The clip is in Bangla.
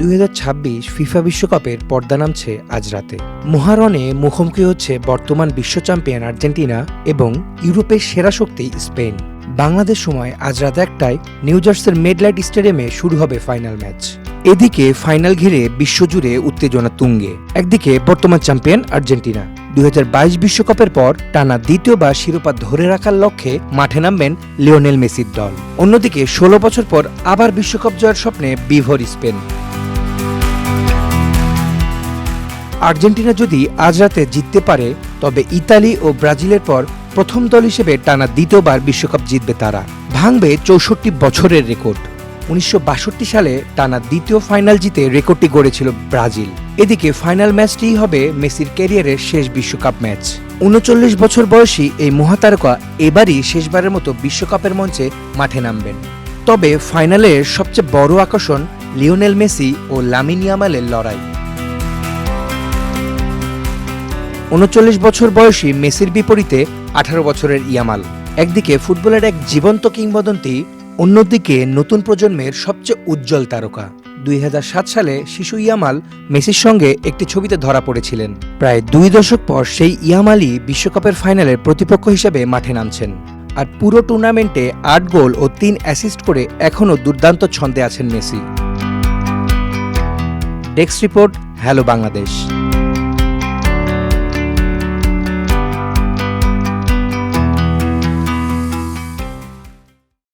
2026 ফিফা বিশ্বকাপের পর্দা নামছে আজ রাতে। মহারণে মুখোমুখি হচ্ছে বর্তমান বিশ্ব চ্যাম্পিয়ন আর্জেন্টিনা এবং ইউরোপের সেরা শক্তি স্পেন। বাংলাদেশ সময় আজ রাত 1টায় নিউ জার্সির মেডলাইট স্টেডিয়ামে শুরু হবে ফাইনাল ম্যাচ। এদিকে ফাইনাল ঘিরে বিশ্বজুড়ে উত্তেজনা তুঙ্গে। একদিকে বর্তমান চ্যাম্পিয়ন আর্জেন্টিনা 2022 বিশ্বকাপের পর টানা দ্বিতীয়বার শিরোপা ধরে রাখার লক্ষ্যে মাঠে নামবেন লিওনেল মেসির দল। অন্যদিকে 16 বছর পর আবার বিশ্বকাপ জয়ের স্বপ্নে বিভোর স্পেন। আর্জেন্টিনা যদি আজ রাতে জিততে পারে তবে ইতালি ও ব্রাজিলের পর প্রথম দল হিসেবে টানা দ্বিতীয়বার বিশ্বকাপ জিতবে তারা। ভাঙবে 64 বছরের রেকর্ড। 1962 সালে টানা দ্বিতীয় ফাইনাল জিতে রেকর্ডটি গড়েছিল ব্রাজিল। এদিকে ফাইনাল ম্যাচটিই হবে মেসির ক্যারিয়ারের শেষ বিশ্বকাপ ম্যাচ। 39 বছর বয়সী এই মহাতারকা এবারই শেষবারের মতো বিশ্বকাপের মঞ্চে মাঠে নামবেন। তবে ফাইনালের সবচেয়ে বড় আকর্ষণ লিওনেল মেসি ও লামিন ইয়ামালের লড়াই। 39 বছর বয়সী মেসির বিপরীতে 18 বছরের ইয়ামাল। একদিকে ফুটবলের এক জীবন্ত কিংবদন্তি, অন্যদিকে নতুন প্রজন্মের সবচেয়ে উজ্জ্বল তারকা। 2007 সালে শিশু ইয়ামাল মেসির সঙ্গে একটি ছবিতে ধরা পড়েছিলেন। প্রায় 2 দশক পর সেই ইয়ামালই বিশ্বকাপের ফাইনালের প্রতিপক্ষ হিসেবে মাঠে নামছেন। আর পুরো টুর্নামেন্টে 8 গোল ও 3 অ্যাসিস্ট করে এখনও দুর্দান্ত ছন্দে আছেন Messi. Desk report, hello Bangladesh.